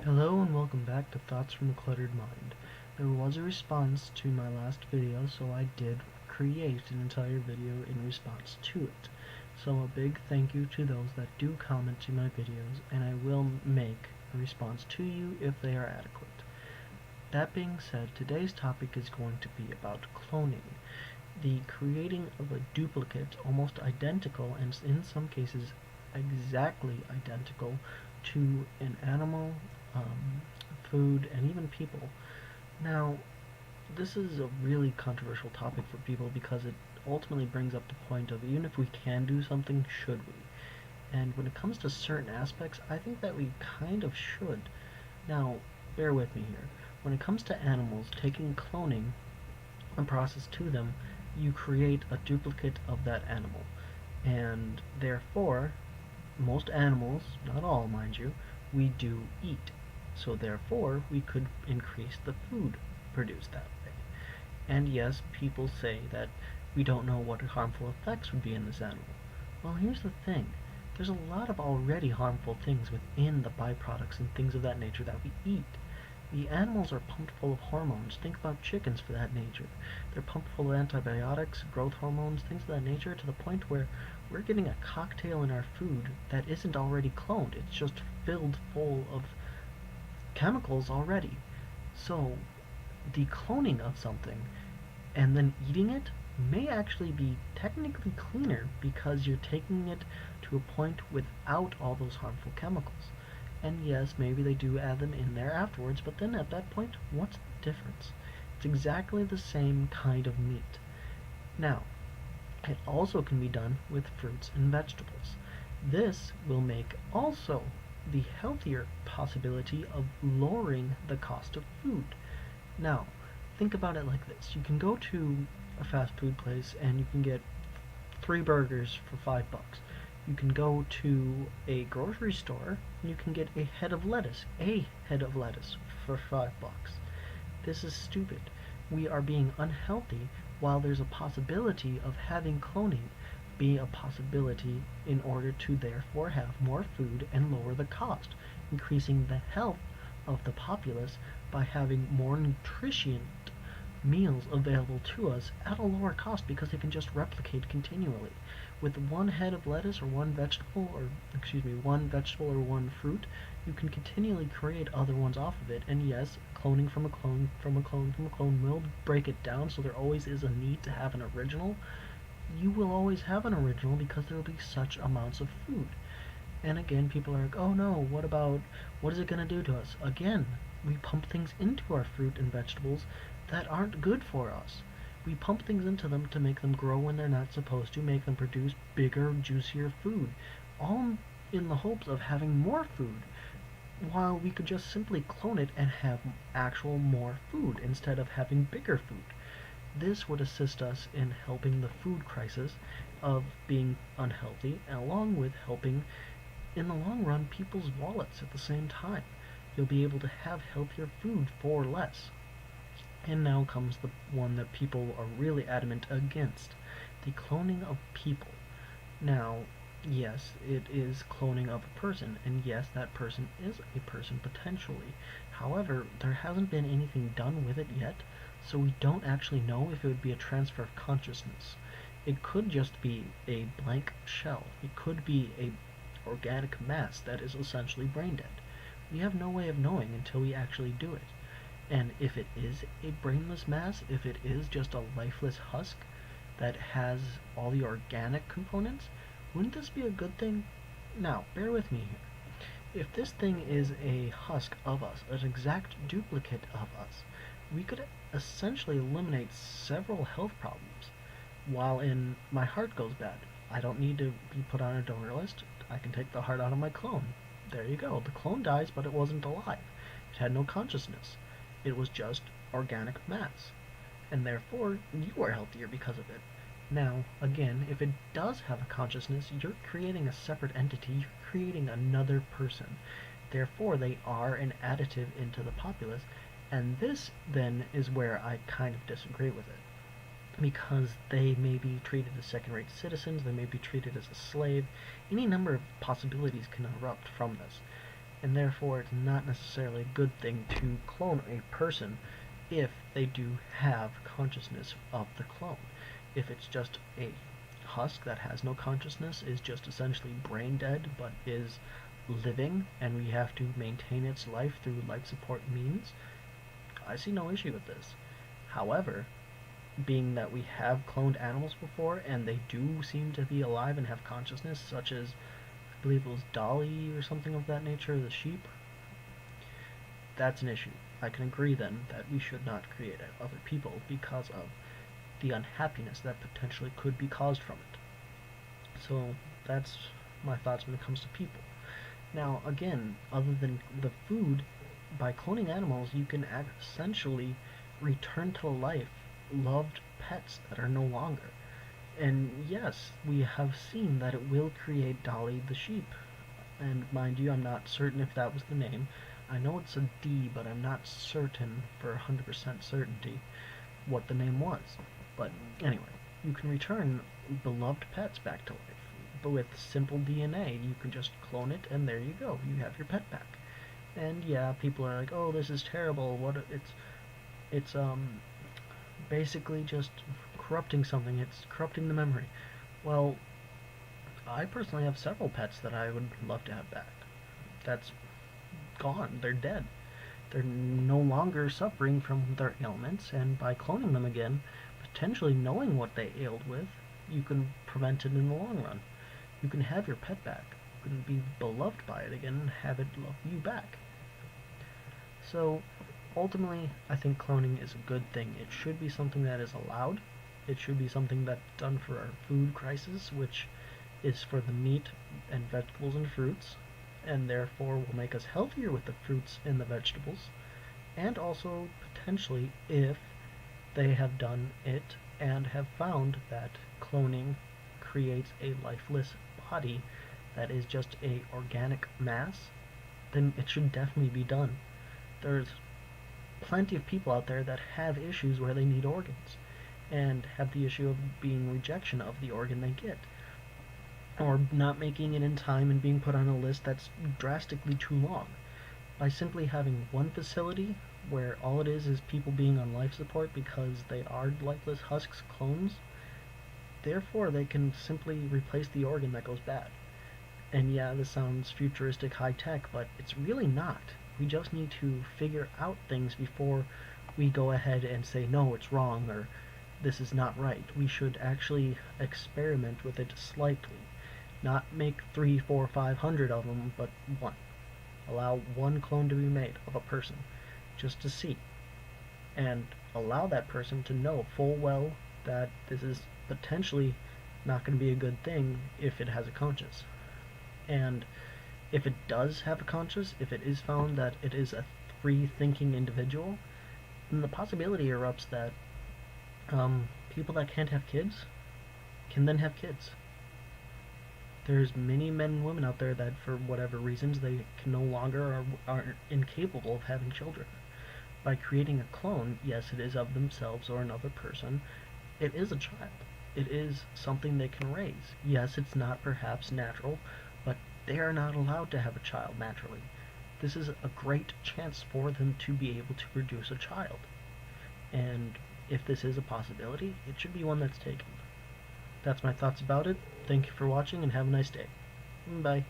Hello and welcome back to Thoughts from a Cluttered Mind. There was a response to my last video, so I did create an entire video in response to it. So a big thank you to those that do comment to my videos, and I will make a response to you if they are adequate. That being said, today's topic is going to be about cloning. The creating of a duplicate almost identical, and in some cases exactly identical, to an animal, food, and even people. Now, this is a really controversial topic for people because it ultimately brings up the point of even if we can do something, should we? And when it comes to certain aspects, I think that we kind of should. Now, bear with me here. When it comes to animals, taking cloning and process to them, you create a duplicate of that animal. And therefore, most animals, not all mind you, we do eat. So therefore, we could increase the food produced that way. And yes, people say that we don't know what harmful effects would be in this animal. Well, here's the thing. There's a lot of already harmful things within the byproducts and things of that nature that we eat. The animals are pumped full of hormones. Think about chickens for that nature. They're pumped full of antibiotics, growth hormones, things of that nature, to the point where we're getting a cocktail in our food that isn't already cloned. It's just filled full of chemicals already. So, the cloning of something and then eating it may actually be technically cleaner because you're taking it to a point without all those harmful chemicals. And yes, maybe they do add them in there afterwards, but then at that point, what's the difference? It's exactly the same kind of meat. Now, it also can be done with fruits and vegetables. This will make also the healthier possibility of lowering the cost of food. Now, think about it like this. You can go to a fast food place and you can get 3 burgers for $5. You can go to a grocery store and you can get a head of lettuce, for $5. This is stupid. We are being unhealthy while there's a possibility of having cloning be a possibility in order to therefore have more food and lower the cost, increasing the health of the populace by having more nutrient meals available to us at a lower cost because they can just replicate continually. With one head of lettuce or one vegetable, or one fruit, you can continually create other ones off of it. And yes, cloning from a clone from a clone from a clone will break it down, so there always is a need to have an original. You will always have an original because there will be such amounts of food. And again, people are like, oh no, what is it going to do to us? Again, we pump things into our fruit and vegetables that aren't good for us. We pump things into them to make them grow when they're not supposed to, make them produce bigger, juicier food, all in the hopes of having more food, while we could just simply clone it and have actual more food instead of having bigger food. This would assist us in helping the food crisis of being unhealthy, along with helping in the long run people's wallets at the same time. You'll be able to have healthier food for less. And now comes the one that people are really adamant against, the cloning of people. Now, yes, it is cloning of a person, and yes, that person is a person potentially. However, there hasn't been anything done with it yet, so we don't actually know if it would be a transfer of consciousness. It could just be a blank shell. It could be a organic mass that is essentially brain dead. We have no way of knowing until we actually do it. And if it is a brainless mass, if it is just a lifeless husk that has all the organic components, wouldn't this be a good thing? Now, bear with me here. If this thing is a husk of us, an exact duplicate of us, we could essentially eliminate several health problems. While in my heart goes bad, I don't need to be put on a donor list. I can take the heart out of my clone. There you go. The clone dies, but it wasn't alive. It had no consciousness. It was just organic mass. And therefore, you are healthier because of it. Now, again, if it does have a consciousness, you're creating a separate entity. You're creating another person. Therefore, they are an additive into the populace. And this, then, is where I kind of disagree with it. Because they may be treated as second-rate citizens, they may be treated as a slave. Any number of possibilities can erupt from this. and therefore it's not necessarily a good thing to clone a person if they do have consciousness of the clone. If it's just a husk that has no consciousness, is just essentially brain dead, but is living, and we have to maintain its life through life support means, I see no issue with this. However, being that we have cloned animals before, and they do seem to be alive and have consciousness, such as, I believe it was Dolly or something of that nature, the sheep, that's an issue. I can agree then that we should not create other people because of the unhappiness that potentially could be caused from it. So that's my thoughts when it comes to people. Now, again, other than the food, by cloning animals, you can essentially return to life loved pets that are no longer. And yes, we have seen that it will create Dolly the sheep. And mind you, I'm not certain if that was the name. I know it's a D, but I'm not certain for 100% certainty what the name was. But anyway, you can return beloved pets back to life. But with simple DNA, you can just clone it, and there you go. You have your pet back. And yeah, people are like, "Oh, this is terrible. What? It's basically just corrupting something. It's corrupting the memory." Well, I personally have several pets that I would love to have back. That's gone. They're dead. They're no longer suffering from their ailments, and by cloning them again, potentially knowing what they ailed with, you can prevent it in the long run. You can have your pet back. You can be beloved by it again and have it love you back. So, ultimately, I think cloning is a good thing. It should be something that is allowed. It should be something that's done for our food crisis, which is for the meat and vegetables and fruits, and therefore will make us healthier with the fruits and the vegetables, and also potentially if they have done it and have found that cloning creates a lifeless body that is just a organic mass, then it should definitely be done. There's plenty of people out there that have issues where they need organs and have the issue of being rejection of the organ they get, or not making it in time and being put on a list that's drastically too long. By simply having one facility where all it is people being on life support because they are lifeless husks clones, therefore they can simply replace the organ that goes bad. And yeah, this sounds futuristic high-tech, but it's really not. We just need to figure out things before we go ahead and say, no, it's wrong, or this is not right. We should actually experiment with it slightly. Not make 3, 4, 500 of them, but one. Allow one clone to be made of a person, just to see. And allow that person to know full well that this is potentially not going to be a good thing if it has a conscience. And if it does have a conscience, if it is found that it is a free-thinking individual, then the possibility erupts that people that can't have kids can then have kids. There's many men and women out there that, for whatever reasons, they can no longer are incapable of having children. By creating a clone, yes, it is of themselves or another person, it is a child. It is something they can raise. Yes, it's not perhaps natural, but they are not allowed to have a child naturally. This is a great chance for them to be able to produce a child. And if this is a possibility, it should be one that's taken. That's my thoughts about it. Thank you for watching and have a nice day. Bye.